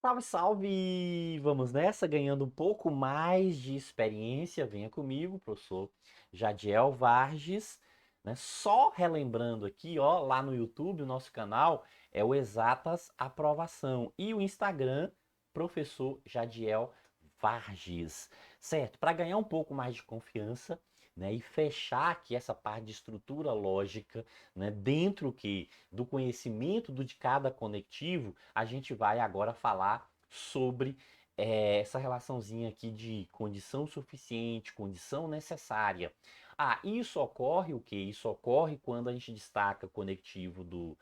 Salve, salve! Vamos nessa, ganhando um pouco mais de experiência. Venha comigo, professor Jadiel Varges, né? Só relembrando aqui, ó, lá no YouTube, o nosso canal é o Exatas Aprovação e o Instagram, professor Jadiel Varges, certo? Para ganhar um pouco mais de confiança, né, e fechar aqui essa parte de estrutura lógica, né, dentro que do conhecimento de cada conectivo, a gente vai agora falar sobre essa relaçãozinha aqui de condição suficiente, condição necessária. Ah, isso ocorre o quê? Isso ocorre quando a gente destaca o conectivo do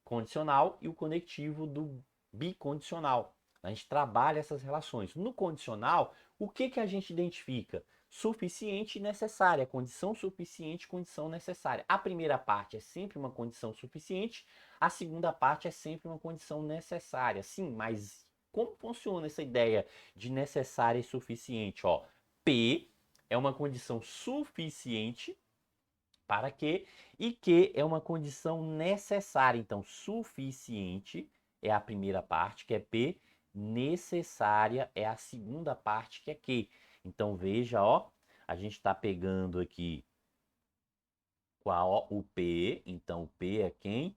condicional e o conectivo do bicondicional. A gente trabalha essas relações. No condicional, o que que a gente identifica? Suficiente e necessária, condição suficiente, condição necessária. A primeira parte é sempre uma condição suficiente, a segunda parte é sempre uma condição necessária. Sim, mas como funciona essa ideia de necessária e suficiente? Ó, P é uma condição suficiente para que e que é uma condição necessária. Então, suficiente é a primeira parte, que é P, necessária é a segunda parte, que é Q. Então, veja, ó, a gente está pegando aqui qual o P, então o P é quem?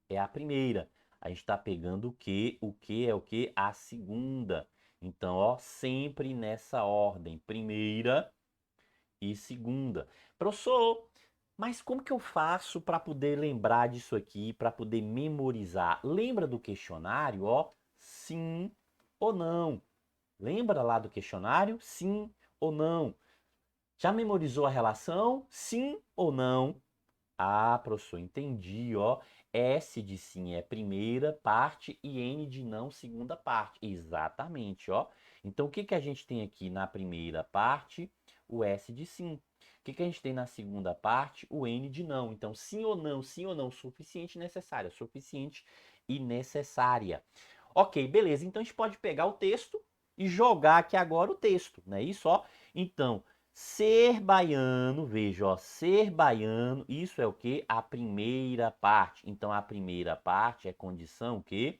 É a primeira. A gente está pegando o que é o que? A segunda. Então, ó, sempre nessa ordem, primeira e segunda. Professor, mas como que eu faço para poder lembrar disso aqui, para poder memorizar? Lembra do questionário, ó? Sim ou não? Lembra lá do questionário? Sim ou não? Já memorizou a relação? Sim ou não? Ah, professor, entendi, ó. S de sim é primeira parte e N de não, segunda parte. Exatamente, ó. Então, o que que a gente tem aqui na primeira parte? O S de sim. O que que a gente tem na segunda parte? O N de não. Então, sim ou não, suficiente e necessária. Suficiente e necessária. Ok, beleza. Então, a gente pode pegar o texto e jogar aqui agora o texto, não é isso, ó? Então, ser baiano, veja, ó, ser baiano, isso é o que? A primeira parte. Então, a primeira parte é condição que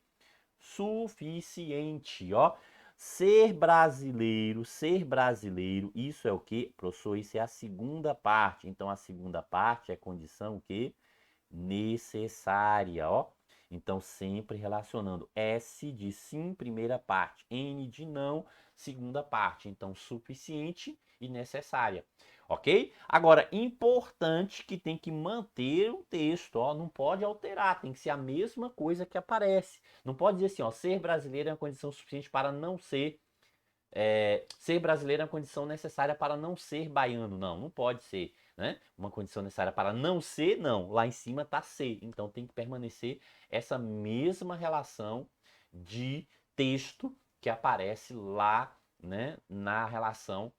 suficiente, ó. Ser brasileiro, isso é o que? Professor, isso é a segunda parte. Então, a segunda parte é condição que necessária, ó. Então, sempre relacionando S de sim, primeira parte, N de não, segunda parte. Então, suficiente e necessária, ok? Agora, importante que tem que manter o texto, ó, não pode alterar, tem que ser a mesma coisa que aparece. Não pode dizer assim, ó, ser brasileiro é uma condição suficiente para não ser ser brasileiro é uma condição necessária para não ser baiano. Não, não pode ser. Né? Uma condição necessária para não ser, não. Lá em cima está ser. Então tem que permanecer essa mesma relação de texto que aparece lá, né, na relação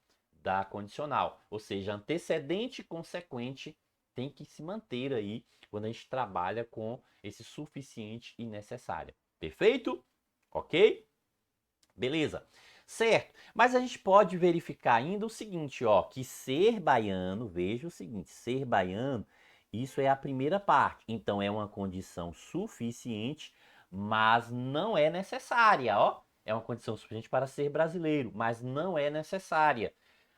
da condicional. Ou seja, antecedente e consequente tem que se manter aí quando a gente trabalha com esse suficiente e necessário. Perfeito? Ok? Beleza. Certo. Mas a gente pode verificar ainda o seguinte, ó, que ser baiano, veja o seguinte, ser baiano, isso é a primeira parte. Então é uma condição suficiente, mas não é necessária, ó. É uma condição suficiente para ser brasileiro, mas não é necessária.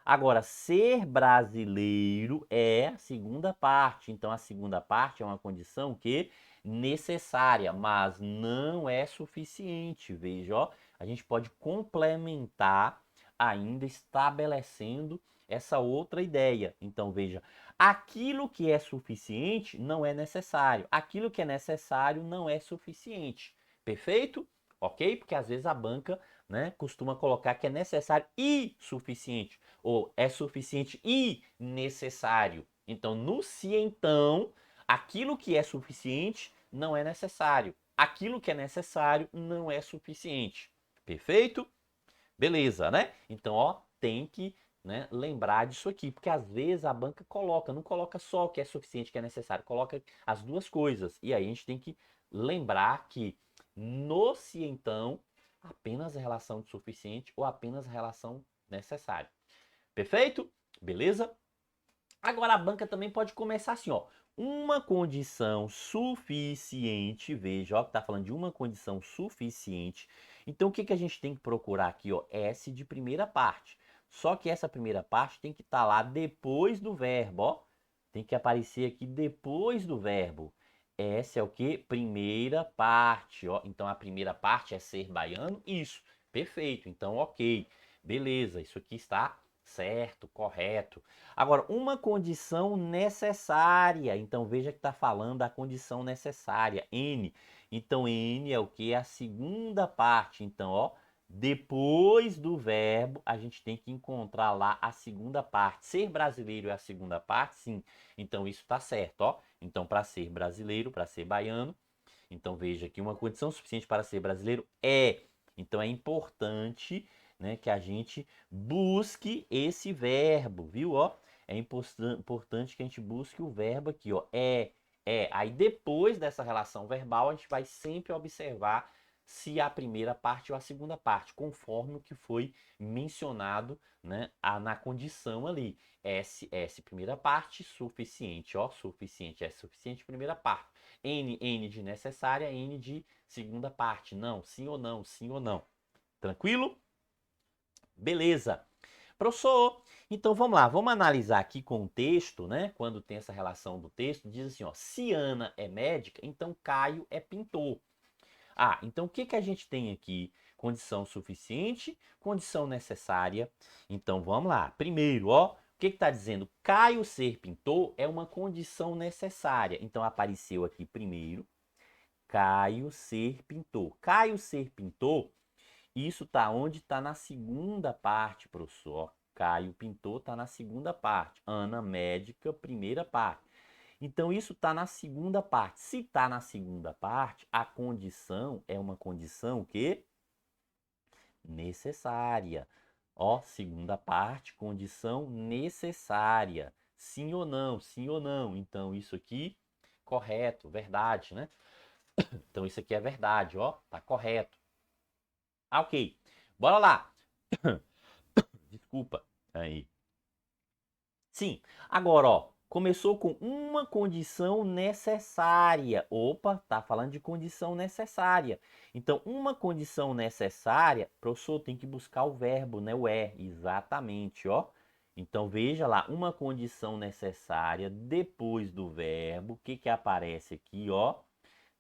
Agora, ser brasileiro é a segunda parte. Então a segunda parte é uma condição que necessária, mas não é suficiente. Veja, ó, a gente pode complementar ainda estabelecendo essa outra ideia. Então, veja, aquilo que é suficiente não é necessário, aquilo que é necessário não é suficiente. Perfeito? Ok? Porque às vezes a banca, né, costuma colocar que é necessário e suficiente, ou é suficiente e necessário. Então, no se então, aquilo que é suficiente não é necessário, aquilo que é necessário não é suficiente. Perfeito? Beleza, né? Então, ó, tem que, né, lembrar disso aqui, porque às vezes a banca coloca, não coloca só o que é suficiente, o que é necessário, coloca as duas coisas. E aí a gente tem que lembrar que no se então, apenas a relação de suficiente ou apenas a relação necessária. Perfeito? Beleza? Agora a banca também pode começar assim, ó. uma condição suficiente, veja, ó, que tá falando de uma condição suficiente. Então, o que que a gente tem que procurar aqui, ó? S de primeira parte. Só que essa primeira parte tem que estar lá depois do verbo, ó. Tem que aparecer aqui depois do verbo. S é o quê? Primeira parte, ó. Então, a primeira parte é ser baiano? Isso. Perfeito. Então, ok. Beleza. Isso aqui está certo, correto. Agora, uma condição necessária. Então, veja que está falando da condição necessária, N. Então, N é o que? A segunda parte. Então, ó, depois do verbo, a gente tem que encontrar lá a segunda parte. Ser brasileiro é a segunda parte? Sim. Então, isso está certo, ó. Então, para ser brasileiro, para ser baiano, então veja que uma condição suficiente para ser brasileiro é. Então, é importante, né, que a gente busque esse verbo, viu? Ó, é importante que a gente busque o verbo aqui, ó. É. Aí depois dessa relação verbal, a gente vai sempre observar se a primeira parte ou a segunda parte, conforme o que foi mencionado, né, na condição ali. S, primeira parte, suficiente, ó. Suficiente, é suficiente, primeira parte. N de necessária, N de segunda parte. Não, sim ou não, sim ou não. Tranquilo? Beleza. Professor, então vamos lá, vamos analisar aqui com o texto, né? Quando tem essa relação do texto, diz assim, ó, se Ana é médica, então Caio é pintor. Ah, então o que que a gente tem aqui? Condição suficiente, condição necessária. Então vamos lá. Primeiro, ó, o que está dizendo? Caio ser pintor é uma condição necessária. Então apareceu aqui primeiro, Caio ser pintor. Caio ser pintor, isso tá onde? Tá na segunda parte, professor. Caio pintor tá na segunda parte. Ana médica, primeira parte. Então, isso está na segunda parte. Se está na segunda parte, a condição é uma condição que necessária. Ó, segunda parte, condição necessária. Sim ou não? Sim ou não? Então, isso aqui, correto, verdade, né? Então, isso aqui é verdade, ó, tá correto. Ah, ok. Bora lá. Desculpa. Aí. Sim. Agora, ó, começou com uma condição necessária. Opa, tá falando de condição necessária. Então, uma condição necessária, professor, tem que buscar o verbo, né? O é, exatamente, ó. Então, veja lá, uma condição necessária depois do verbo. O que que aparece aqui, ó?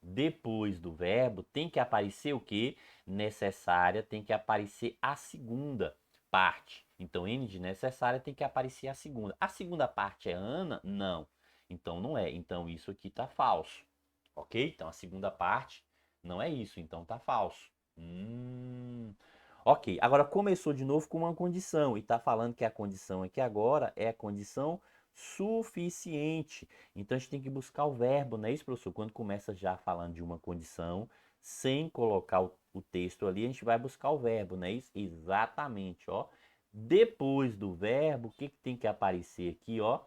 Depois do verbo tem que aparecer o quê? Necessária, tem que aparecer a segunda parte. Então, N de necessária tem que aparecer a segunda. A segunda parte é Ana? Não. Então, não é. Então, isso aqui está falso. Ok? Então, a segunda parte não é isso. Então, está falso. Ok. Agora, começou de novo com uma condição. E está falando que a condição aqui agora é a condição suficiente. Então, a gente tem que buscar o verbo, não é isso, professor? Quando começa já falando de uma condição, sem colocar o texto ali, a gente vai buscar o verbo, não é isso? Exatamente, ó. Depois do verbo, o que que tem que aparecer aqui, ó?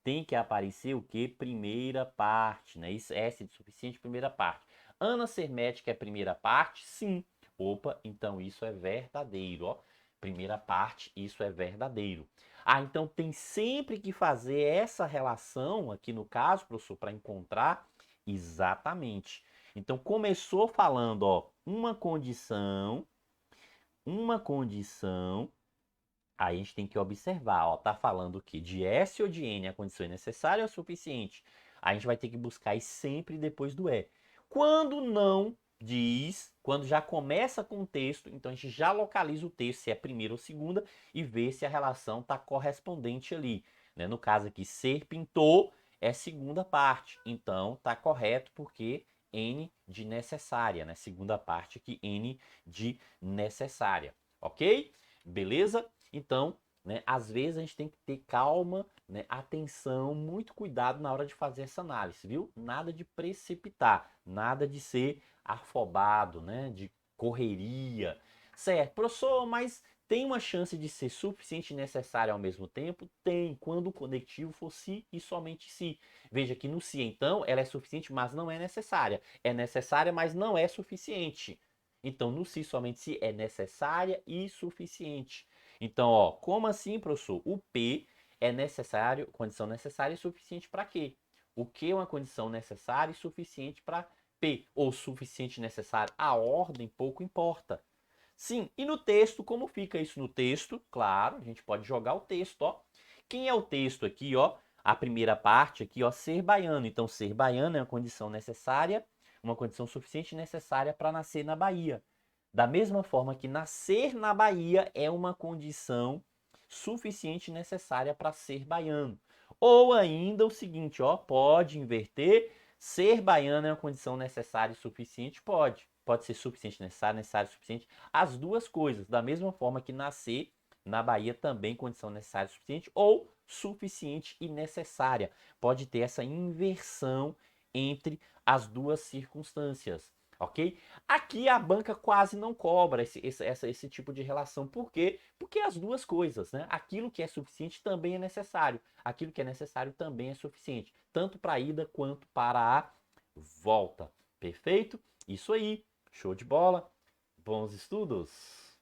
Tem que aparecer o que? Primeira parte, né? Isso, S de suficiente, primeira parte. Ana ser médica é primeira parte? Sim. Opa, então isso é verdadeiro, ó. Primeira parte, isso é verdadeiro. Ah, então tem sempre que fazer essa relação aqui no caso, professor, para encontrar exatamente. Então começou falando, ó, uma condição. Aí a gente tem que observar, ó, tá falando o quê? De S ou de N, a condição é necessária ou suficiente? A gente vai ter que buscar isso sempre depois do E. Quando não diz, quando já começa com o texto, então a gente já localiza o texto, se é primeira ou segunda, e vê se a relação está correspondente ali. Né? No caso aqui, ser pintor é segunda parte, então tá correto porque N de necessária, né? Segunda parte aqui, N de necessária, ok? Beleza? Então, né, às vezes a gente tem que ter calma, né, atenção, muito cuidado na hora de fazer essa análise, viu? Nada de precipitar, nada de ser afobado, né, de correria. Certo, professor, mas tem uma chance de ser suficiente e necessário ao mesmo tempo? Tem, quando o conectivo for se e somente se. Veja que no se, então, ela é suficiente, mas não é necessária. É necessária, mas não é suficiente. Então, no se somente se é necessária e suficiente. Então, ó, como assim, professor? O P é necessário, condição necessária e suficiente para quê? O que é uma condição necessária e suficiente para P, ou suficiente e necessário. A ordem pouco importa. Sim, e no texto, como fica isso no texto? Claro, a gente pode jogar o texto, ó. Quem é o texto aqui, ó? A primeira parte aqui, ó, ser baiano. Então, ser baiano é uma condição necessária, uma condição suficiente e necessária para nascer na Bahia. Da mesma forma que nascer na Bahia é uma condição suficiente e necessária para ser baiano. Ou ainda o seguinte, ó, pode inverter, ser baiano é uma condição necessária e suficiente? Pode. Pode ser suficiente, necessário, necessário, suficiente. As duas coisas, da mesma forma que nascer na Bahia também condição necessária e suficiente, ou suficiente e necessária. Pode ter essa inversão entre as duas circunstâncias, ok? Aqui a banca quase não cobra esse tipo de relação. Por quê? Porque as duas coisas, né? Aquilo que é suficiente também é necessário. Aquilo que é necessário também é suficiente. Tanto para a ida quanto para a volta. Perfeito? Isso aí. Show de bola. Bons estudos.